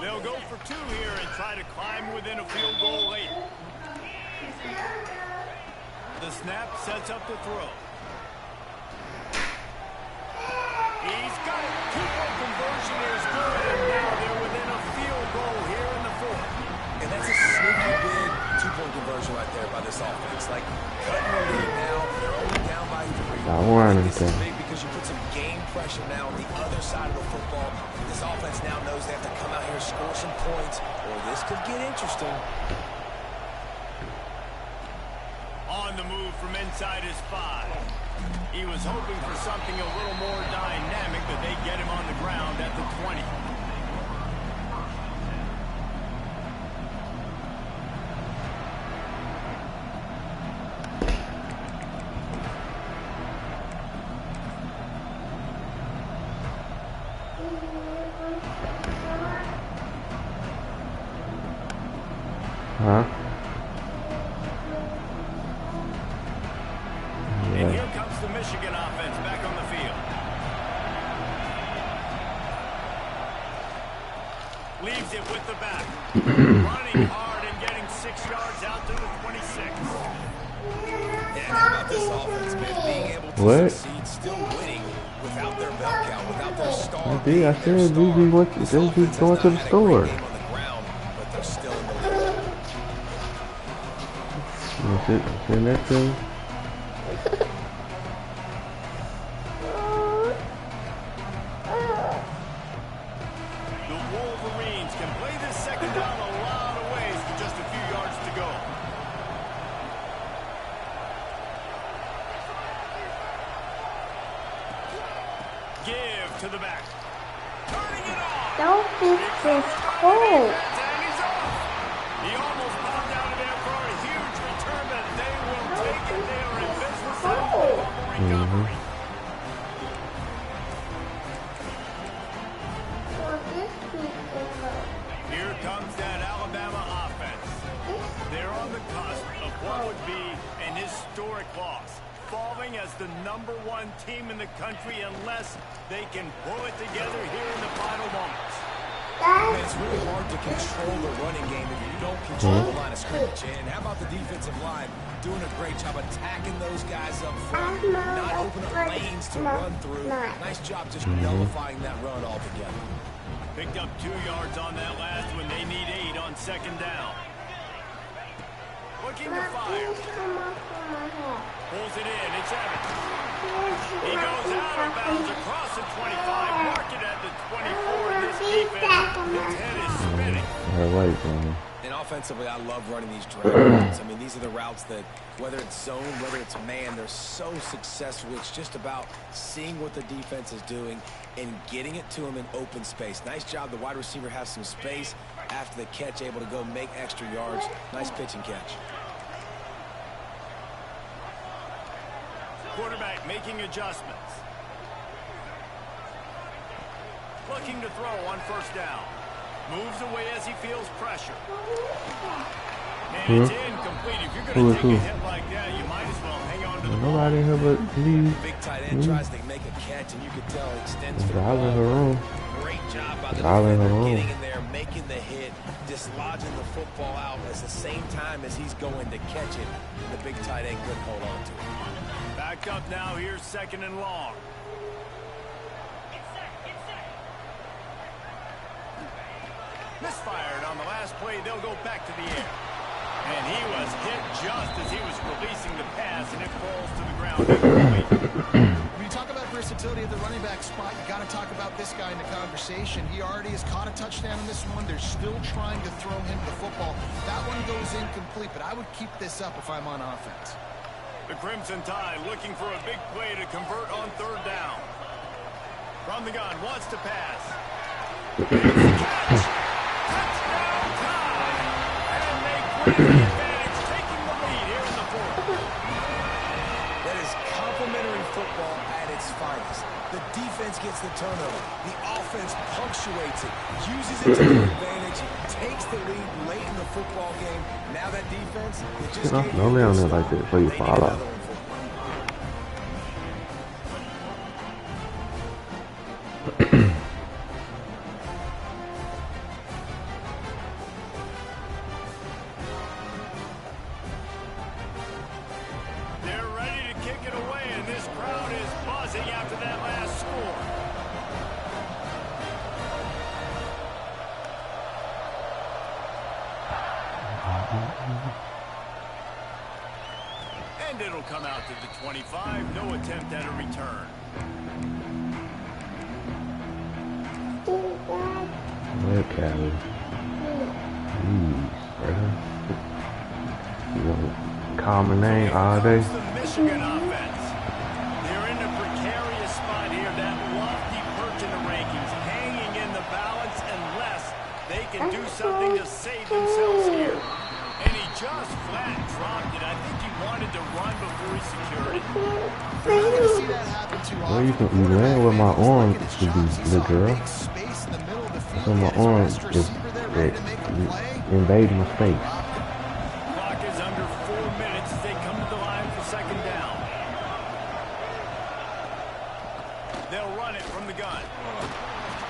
They'll go for two here and try to climb within a field goal late. The snap sets up the throw. He's got it. Two-point conversion is good, and now they're within a field goal here in the fourth. And that's a sneaky big two-point conversion right there by this offense. Like, cutting the lead now, they're only down by 3. This is big because you put some game pressure now on the other side of the football. This offense now knows they have to come out here and score some points, or this could get interesting. On the move from inside his 5. He was hoping for something a little more dynamic, but they get him on the ground at the 20. Huh? And here comes the Michigan offense back on the field. Leaves it with the back. Running hard and getting 6 yards out to the 26. And how about this offense, man? Being able to succeed, still winning without their bell count, without their star. I said we going to the store. Sit next to him. The Wolverines can play this second down a lot of ways with just a few yards to go. Give to the back. Turning it off. Don't think this cold. He almost popped out of there for a huge return, but they will take it. They are in business after recovery. Here comes that Alabama offense. They're on the cusp of what would be an historic loss, falling as the #1 team in the country unless they can pull it together here in the final moments. Man, it's really hard to control the running game if you don't control the line of scrimmage. And how about the defensive line doing a great job attacking those guys up front, not opening up lanes to run through. Nice job just nullifying that run altogether. Picked up 2 yards on that last one. They need 8 on second down. Looking to fire. Pulls it in. It's Evans. He goes out of bounds across the 25. Mark it at the 24. This defense, its head is spinning. And offensively, I love running these drag routes. I mean, these are the routes that, whether it's zone, whether it's man, they're so successful. It's just about seeing what the defense is doing and getting it to them in open space. Nice job. The wide receiver has some space after the catch, able to go make extra yards. Nice pitch and catch. Quarterback making adjustments. Looking to throw on first down. Moves away as he feels pressure. And it's incomplete. If you're going to take a hit like that, you might as well hang on to the ball. Nobody in here but me. Big tight end tries to make a catch, and you can tell he extends for the Driving her ball. room. Great job by the Driving her defender room. getting in there, making the hit, dislodging the football out at the same time as he's going to catch it. The big tight end couldn't hold on to it. Back up now. Here's 2nd and long. Misfired on the last play. They'll go back to the air. And he was hit just as he was releasing the pass, and it falls to the ground. When you talk about versatility at the running back spot, you got to talk about this guy in the conversation. He already has caught a touchdown in this one. They're still trying to throw him the football. That one goes incomplete, but I would keep this up if I'm on offense. The Crimson Tide looking for a big play to convert on 3rd down. From the gun, wants to pass. Catch! Touchdown Tide! And they grab the advantage, taking the lead here in the 4th. That is complimentary football at its finest. The defense gets the turnover. The offense punctuates it, uses it to their advantage, takes the lead late in the football game. Now that defense, it just gave No lay on there like that, so you fall out. They're ready to kick it away, and this crowd is buzzing after that last score. And it'll come out to the 25. No attempt at a return. Look at it. Brother. You want to call my name all day? The Michigan offense. They're in a precarious spot here. That lofty perch in the rankings, hanging in the balance unless they can do something to save themselves here. And he just flat dropped it. I think he wanted to run before he secured it. We're not going to see that happen too often. Well, you can land with my arm to be the girl. Space in the middle of the field. So my arm is invading my space. Clock is under 4 minutes as they come to the line for 2nd down. They'll run it from the gun.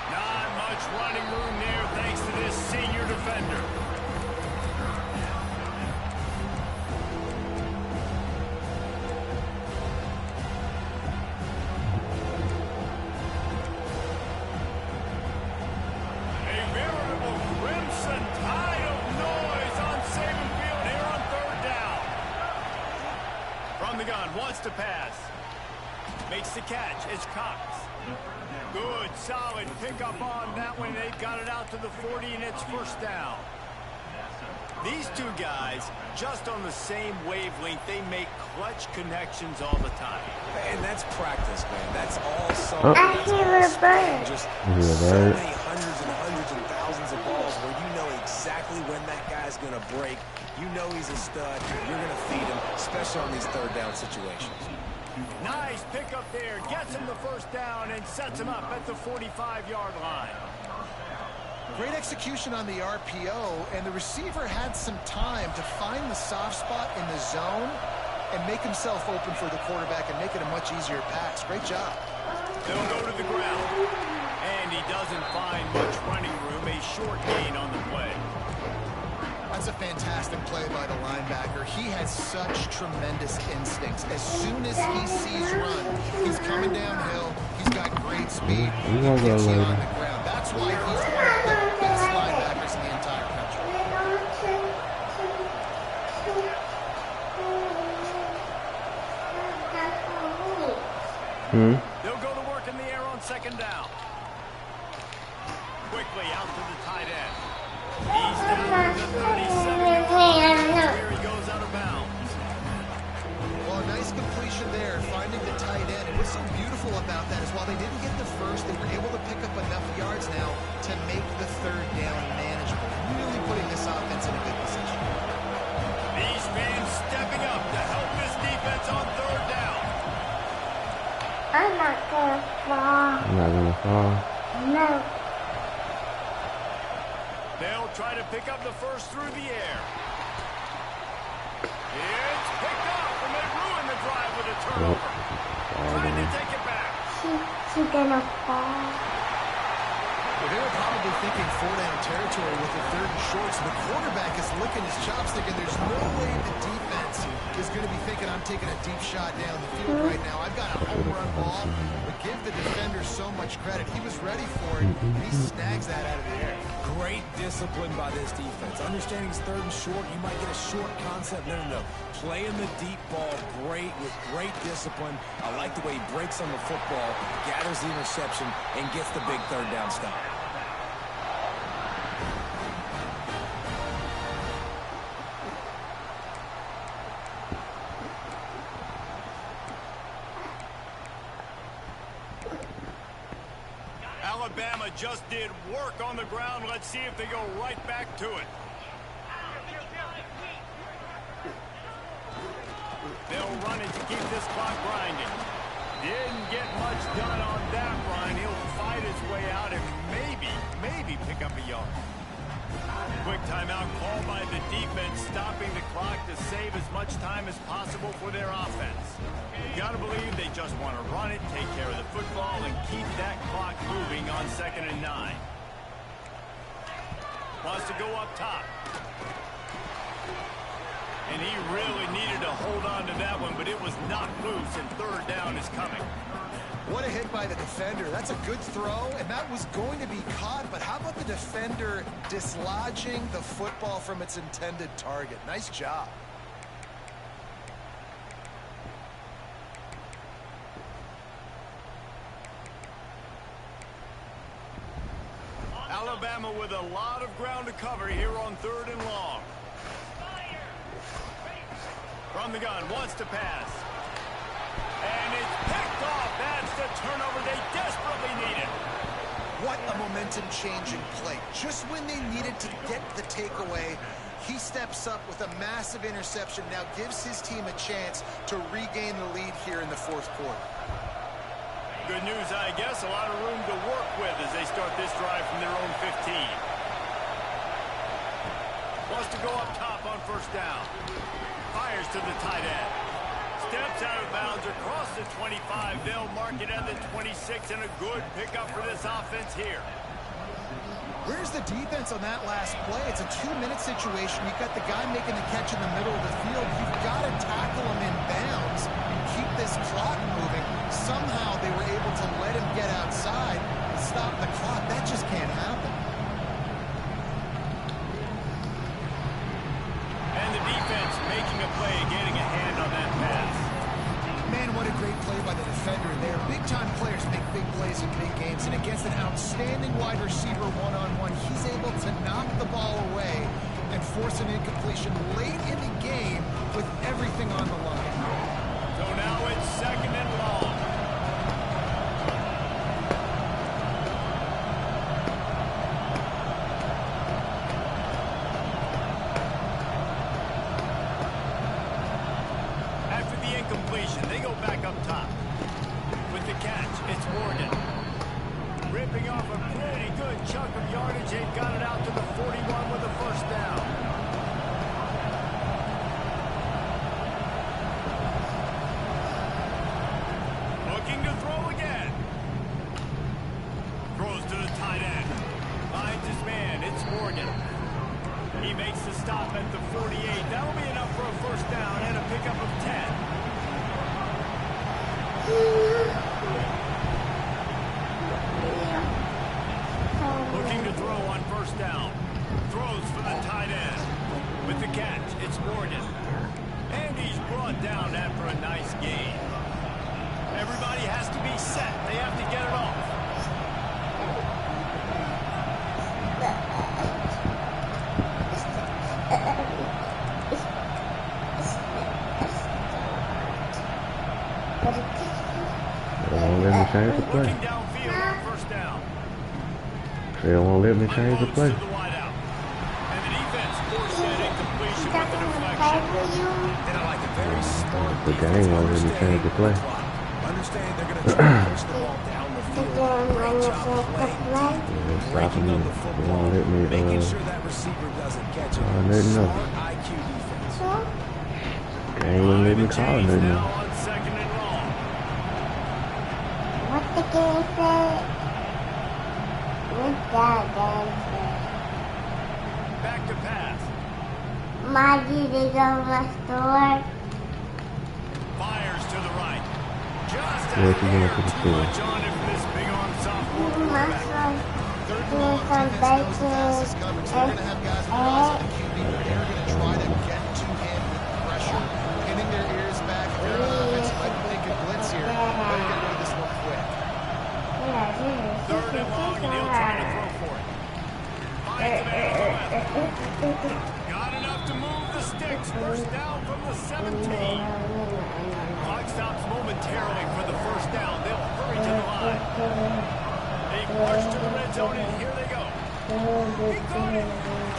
Not much running room there thanks to this senior defender. A veritable crimson tide of noise on Saban Field here on 3rd down. From the gun, wants to pass. Makes the catch. It's Cox. Good, solid pickup on that one. They've got it out to the 40, and it's 1st down. These two guys, just on the same wavelength, they make clutch connections all the time. And that's practice, man. That's all something. I hear a bird. Just hear a so bird. many hundreds and thousands of balls where you know exactly when that guy's going to break. You know he's a stud. You're going to feed him, especially on these 3rd down situations. Nice pickup there. Gets him the 1st down and sets him up at the 45-yard line. Great execution on the RPO, and the receiver had some time to find the soft spot in the zone and make himself open for the quarterback and make it a much easier pass. Great job. They'll go to the ground. And he doesn't find much running room. A short gain on the play. That's a fantastic play by the linebacker. He has such tremendous instincts. As soon as he sees run, he's coming downhill. He's got great speed. He gets you on the ground. That's why he's one of the best linebackers in the entire country. They'll go to work in the air on 2nd down. Quickly out to the tight end. He's down to the 37. Here he goes out of bounds. Well, a nice completion there, finding the tight end. And what's so beautiful about that is while they didn't get the first, they were able to pick up enough yards now to make the 3rd down manageable. Really putting this offense in a good position. These fans stepping up to help this defense on 3rd down. I'm not gonna fall. I'm not gonna fall. No. They'll try to pick up the first through the air. drive with a turnover. Trying to take it back. She's gonna fall. Well, they were probably thinking 4-down territory with the 3rd and short, so the quarterback is licking his chops thinking there's no way the defense is going to be thinking I'm taking a deep shot down the field right now. I've got a home run ball, but give the defender so much credit. He was ready for it, and he snags that out of the air. Great discipline by this defense. Understanding it's 3rd and short, you might get a short concept. No. Playing the deep ball great with great discipline. I like the way he breaks on the football, gathers the interception, and gets the big 3rd down stop. Alabama just did work on the ground. Let's see if they go right back to it. They'll run it to keep this clock grinding. Didn't get much done on that run. He'll fight his way out and maybe pick up a yard. Quick timeout called by the defense, stopping the clock to save as much time as possible for their offense. You gotta believe they just want to run it, take care of the football, and keep that clock moving on 2nd and 9. Wants to go up top. And he really needed to hold on to that one, but it was knocked loose, and 3rd down is coming. What a hit by the defender. That's a good throw, and that was going to be caught, but how about the defender dislodging the football from its intended target? Nice job. Alabama with a lot of ground to cover here on 3rd and long. From the gun, wants to pass. And it's picked off. That's the turnover they desperately needed. What a momentum-changing play. Just when they needed to get the takeaway, he steps up with a massive interception, now gives his team a chance to regain the lead here in the 4th quarter. Good news, I guess. A lot of room to work with as they start this drive from their own 15. Wants to go up top on 1st down. Fires to the tight end. Steps out of bounds across the 25. They'll mark it at the 26, and a good pickup for this offense here. Where's the defense on that last play? It's a 2-minute situation. You've got the guy making the catch in the middle of the field. You've got to tackle him in bounds and keep this clock moving. Somehow they were able to let him get outside and stop the clock. That just can't happen. And the defense making a play, getting a hand on that pass. Man, what a great play by the defender there. Big-time players make big plays in big games, and against an outstanding wide receiver one-on-one, he's able to knock the ball away and force an incompletion late in the game with everything on the line. So now it's 2nd and long. They go back up top. With the catch, it's Morgan. Ripping off a pretty good chunk of yardage. They've got it out to the 41 with a 1st down. Looking to throw again. Throws to the tight end. Finds his man. It's Morgan. He makes the stop at the 48. That'll be enough for a 1st down and a pickup of 10. Looking to throw on 1st down. Throws for the tight end. With the catch, it's Morgan. And he's brought down after a nice gain. Everybody has to be set. They have to get it off. Let me change the play. They won't let me change the play. The game won't let me change the play. Understand they're going to try to push the ball down the field. Great job playing. Stopping me. They won't let me. Making sure that receiver doesn't catch it. Let me know. Smart IQ defense. Game won't let me call it. Back to pass. Maggie, they go to the store. Fires to the right. Just a Yeah, she's going to hair the too store. much on it for this big arm sophomore quarterback. Third and long, defense knows the pass is coming, so they're going to have guys on the outside the QB, but they're going to try to get to him with pressure, pinning their ears back. If they're on offense, you might be thinking blitz here. Better get rid of this one quick. Third and long, and he'll try to throw for it. Finds it out to the left. Got enough to move the sticks. First down from the 17. Clock stops momentarily for the first down. They'll hurry to the line. They march to the red zone, and here they go. He caught it.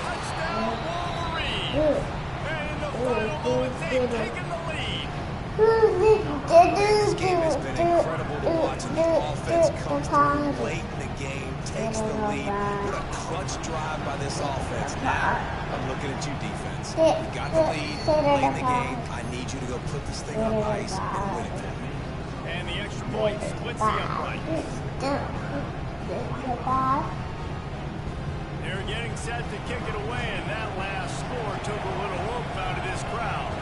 Touchdown, Wolverine. And in the final moments, they've taken the lead. This game has been incredible to watch, and the offense comes through late in the game, takes the lead. What a clutch drive by this offense. Now, I'm looking at you, defense. You got the lead late in the game. I need you to go put this thing on ice and win it for me. And the extra point splits the upright. They're getting set to kick it away, and that last score took a little rope out of this crowd.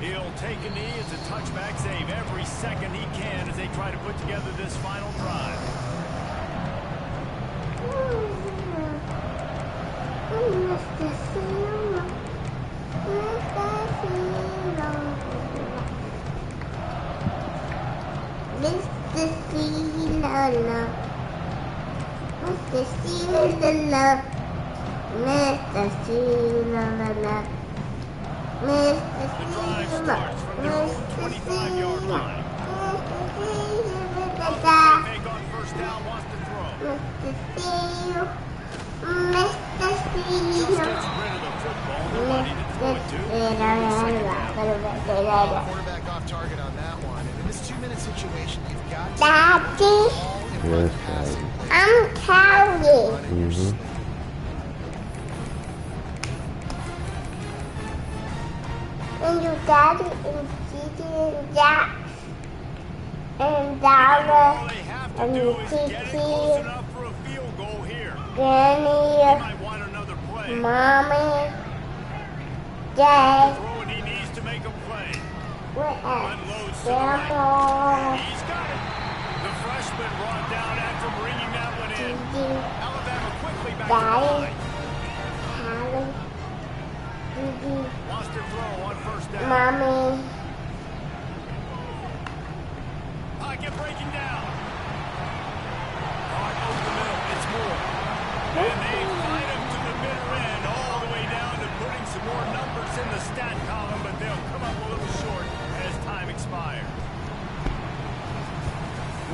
He'll take a knee. It's a touchback save every second he can as they try to put together this final drive. The drive starts from their own 25-yard line. Make on first down, wants to throw. Just gets rid of the football. Nobody to throw it to. Quarterback off target on that one. And in this 2-minute situation, you've got to put the ball in front of passing. I'm counting. And your daddy and Gigi and Jack and Dara All they have to and do is get it close Kiki, enough for a field goal here. He Granny, might want another play. Mommy, Dad, Throw it he needs to make a play. what Unloads else? to the right. Grandpa, He's got it. The freshman brought down after bringing that one in. Gigi, Alabama quickly back to the Daddy, line. Callie, Gigi, Wants to throw on first down. Mommy, Pocket breaking down. Caught over the middle. It's Moore. And they fight him to the bitter end, all the way down to putting some more numbers in the stat column, but they'll come up a little short as time expires.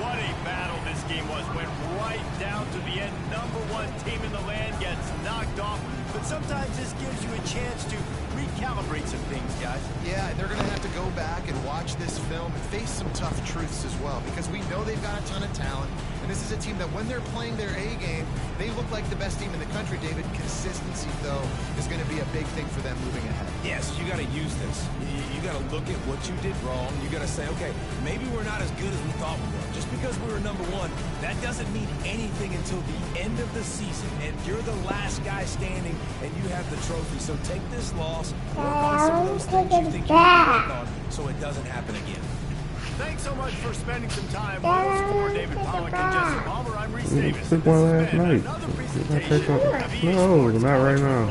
What a battle this game was. Went right down to the end. #1 team in the land gets knocked off. But sometimes this gives you a chance to recalibrate some things, guys. Yeah, and they're going to have to go back and watch this film and face some tough truths as well, because we know they've got a ton of talent, and this is a team that when they're playing their A game, they look like the best team in the country, David. Consistency, though, is going to be a big thing for them moving ahead. Yes, you got to use this. You got to look at what you did wrong. You got to say, okay, maybe we're not as good as we thought we were. Just because we were #1, that doesn't mean anything until the end of the season, and you're the last guy standing, and you have the trophy. So take this loss, work on some of those things you think you can work on, so it doesn't happen again. Thanks so much for spending some time with us. For David Pollock and Jesse Palmer, I'm Reese Davis. Took one last night. No, not right now.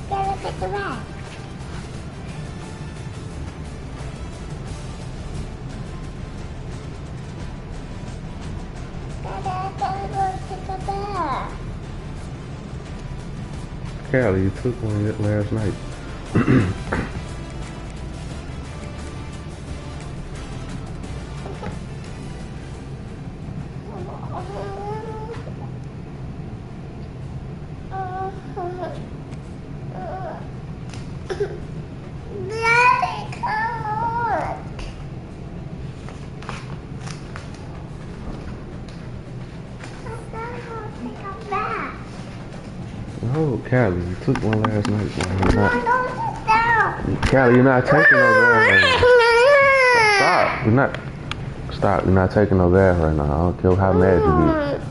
gotta pick the rat. Gotta go pick a bear. Callie, you took one last night. Oh, Callie, you took one last night. No, sit down. Callie, you're not taking no gas right now. Stop. You're not taking no gas right now. I don't care how mad you get.